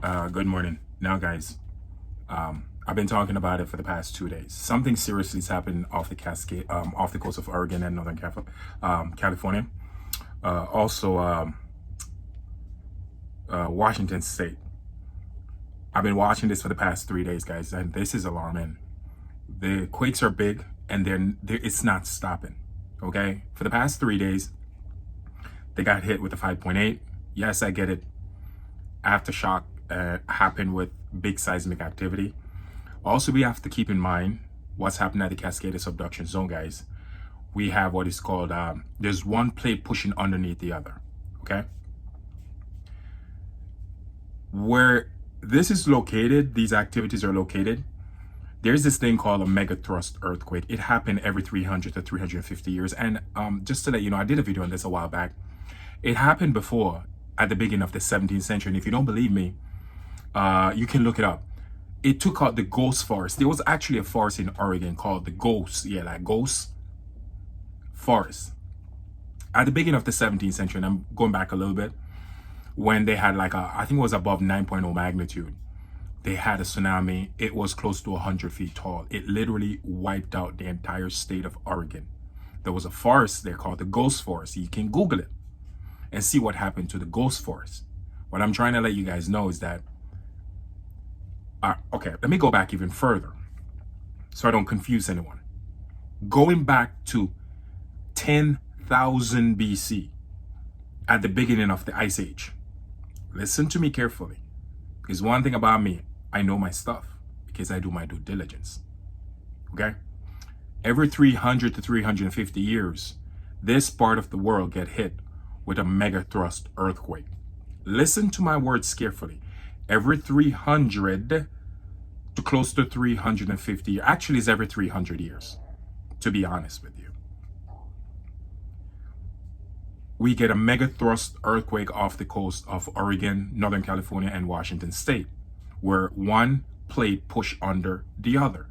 Good morning. Now, guys, I've been talking about it for the past 2 days. Something seriously has happened off the Cascade, off the coast of Oregon and Northern California. Also, Washington State. I've been watching this for the past 3 days, guys, and this is alarming. The quakes are big, and it's not stopping. Okay, for the past 3 days, they got hit with a 5.8. Yes, I get it. Aftershock happened with big seismic activity. Also, we have to keep in mind what's happening at the Cascadia Subduction zone, guys. We have what is called, there's one plate pushing underneath the other, okay? Where this is located, these activities are located, there's this thing called a megathrust earthquake. It happened every 300 to 350 years. And just to let you know, I did a video on this a while back. It happened before, at the beginning of the 17th century. And if you don't believe me, you can look it up. It took out the ghost forest. There was actually a forest in Oregon called the Ghost. Yeah, like Ghost Forest. At the beginning of the 17th century, and I'm going back a little bit, when they had like I think it was above 9.0 magnitude, they had a tsunami. It was close to 100 feet tall. It literally wiped out the entire state of Oregon. There was a forest there called the Ghost Forest. You can Google it and see what happened to the Ghost Forest. What I'm trying to let you guys know is that, okay, let me go back even further so I don't confuse anyone. Going back to 10,000 BC, at the beginning of the Ice Age. Listen to me carefully, because one thing about me, I know my stuff because I do my due diligence, okay? Every 300 to 350 years, this part of the world get hit with a megathrust earthquake. Listen to my words carefully. Every 300 to close to 350 years, actually it's every 300 years, to be honest with you. We get a megathrust earthquake off the coast of Oregon, Northern California, and Washington State, where one plate push under the other,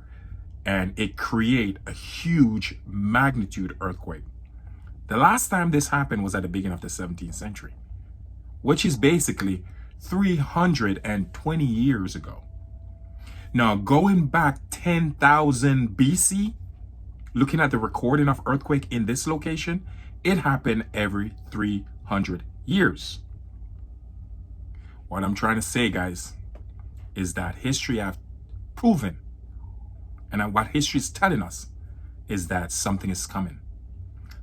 and it create a huge magnitude earthquake. The last time this happened was at the beginning of the 17th century, which is basically 320 years ago. Now, going back 10,000 BC, looking at the recording of earthquake in this location, it happened every 300 years. What I'm trying to say, guys, is that history have proven, and what history is telling us, is that something is coming.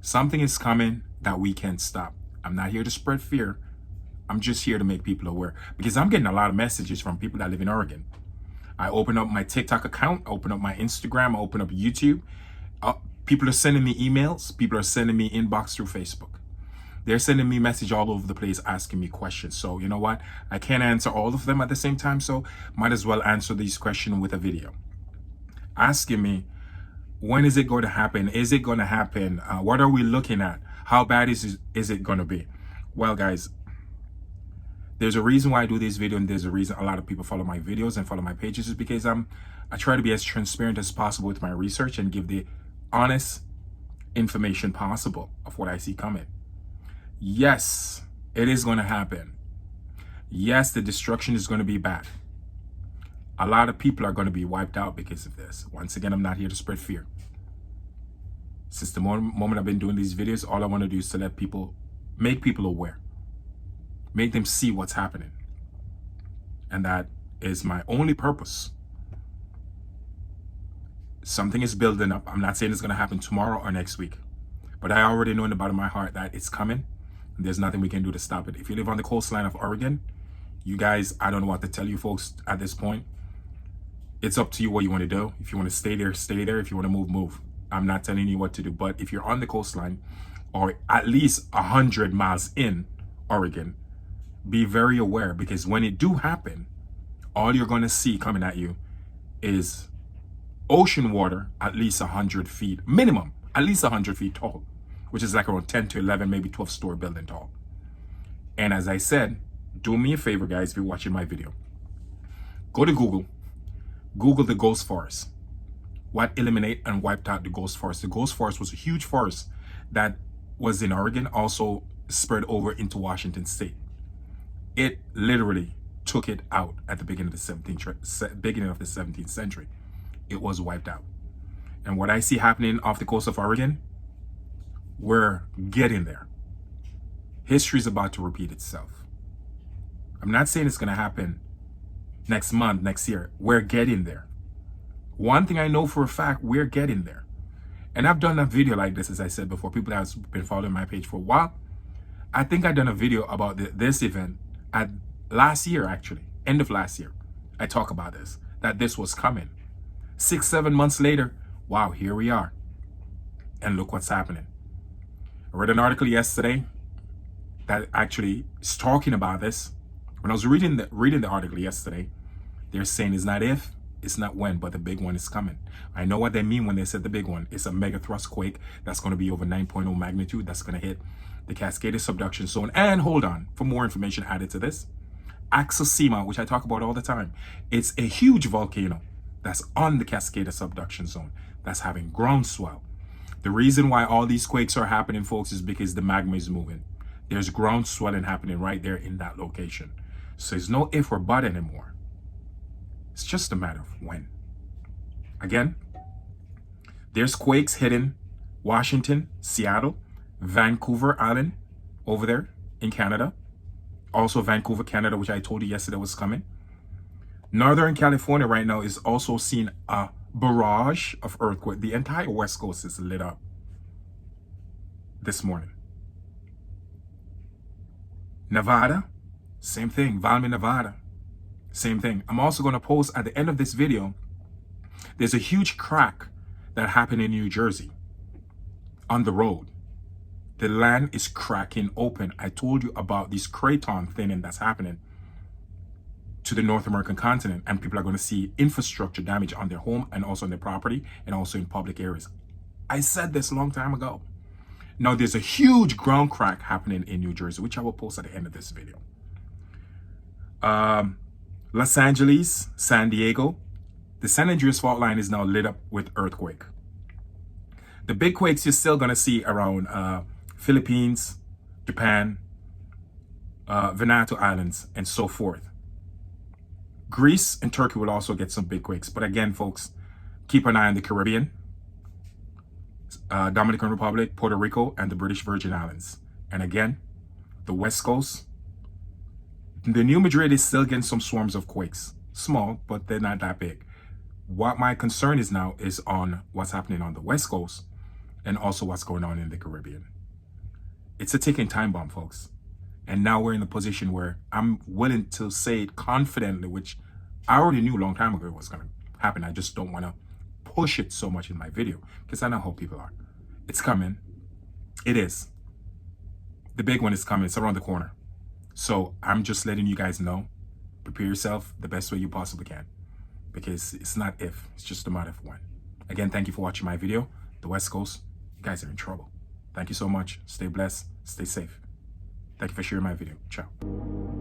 Something is coming that we can't stop. I'm not here to spread fear. I'm just here to make people aware, because I'm getting a lot of messages from people that live in Oregon. I open up my TikTok account, open up my Instagram, I open up YouTube. People are sending me emails. People are sending me inbox through Facebook. They're sending me message all over the place, asking me questions. So you know what? I can't answer all of them at the same time. So might as well answer these questions with a video. Asking me, when is it going to happen? Is it going to happen? What are we looking at? How bad is it going to be? Well, guys, there's a reason why I do this video, and there's a reason a lot of people follow my videos and follow my pages, is because I try to be as transparent as possible with my research and give the honest information possible of what I see coming. Yes, it is going to happen. Yes, the destruction is going to be bad. A lot of people are going to be wiped out because of this. Once again, I'm not here to spread fear. Since the moment I've been doing these videos, all I want to do is to let people, make people aware, make them see what's happening. And that is my only purpose. Something is building up. I'm not saying it's going to happen tomorrow or next week, but I already know in the bottom of my heart that it's coming, and there's nothing we can do to stop it. If you live on the coastline of Oregon, you guys, I don't know what to tell you folks at this point. It's up to you what you want to do. If you want to stay there, stay there. If you want to move, move. I'm not telling you what to do, but if you're on the coastline or at least 100 miles in Oregon, be very aware, because when it do happen, all you're going to see coming at you is ocean water at least 100 feet, minimum, at least 100 feet tall, which is like around 10 to 11, maybe 12-story building tall. And as I said, do me a favor, guys, if you're watching my video, go to Google the Ghost Forest. What eliminated and wiped out the Ghost Forest? The Ghost Forest was a huge forest that was in Oregon, also spread over into Washington State. It literally took it out at the beginning of the 17th century. It was wiped out. And what I see happening off the coast of Oregon, we're getting there. History is about to repeat itself. I'm not saying it's going to happen next month, next year. We're getting there. One thing I know for a fact, we're getting there. And I've done a video like this, as I said before. People that have been following my page for a while. I think I've done a video about this event at last year, actually. End of last year. I talk about this, that this was coming. 6-7 months later, wow, here we are. And look what's happening. I read an article yesterday that actually is talking about this. When I was reading the article yesterday, they're saying it's not if, it's not when, but the big one is coming. I know what they mean when they said the big one. It's a mega thrust quake that's going to be over 9.0 magnitude. That's going to hit the Cascadia Subduction zone. And hold on, for more information added to this, Axosima, which I talk about all the time, it's a huge volcano that's on the Cascadia Subduction zone that's having groundswell. The reason why all these quakes are happening, folks, is because the magma is moving. There's ground swelling happening right there in that location. So there's no if or but anymore. It's just a matter of when. Again, there's quakes hitting Washington, Seattle, Vancouver Island over there in Canada. Also Vancouver, Canada, which I told you yesterday was coming. Northern California right now is also seeing a barrage of earthquake. The entire West Coast is lit up this morning. Nevada, same thing. Valmy, Nevada, same thing. I'm also going to post at the end of this video, there's a huge crack that happened in New Jersey on the road. The land is cracking open. I told you about this craton thinning that's happening to the North American continent, and people are going to see infrastructure damage on their home and also on their property and also in public areas. I said this a long time ago. Now there's a huge ground crack happening in New Jersey, which I will post at the end of this video. Los Angeles, San Diego, the San Andreas fault line is now lit up with earthquake. The big quakes you're still going to see around Philippines, Japan, Vanuatu Islands, and so forth. Greece and Turkey will also get some big quakes. But again, folks, keep an eye on the Caribbean, Dominican Republic, Puerto Rico, and the British Virgin Islands. And again, the West Coast, the New Madrid is still getting some swarms of quakes. Small, but they're not that big. What my concern is now is on what's happening on the West Coast and also what's going on in the Caribbean. It's a ticking time bomb, folks. And now we're in a position where I'm willing to say it confidently, which I already knew a long time ago it was going to happen. I just don't want to push it so much in my video because I know how people are. It's coming. It is. The big one is coming. It's around the corner. So I'm just letting you guys know, prepare yourself the best way you possibly can, because it's not if, it's just a matter of when. Again, thank you for watching my video. The West Coast, you guys are in trouble. Thank you so much. Stay blessed. Stay safe. Thank you for sharing my video. Ciao.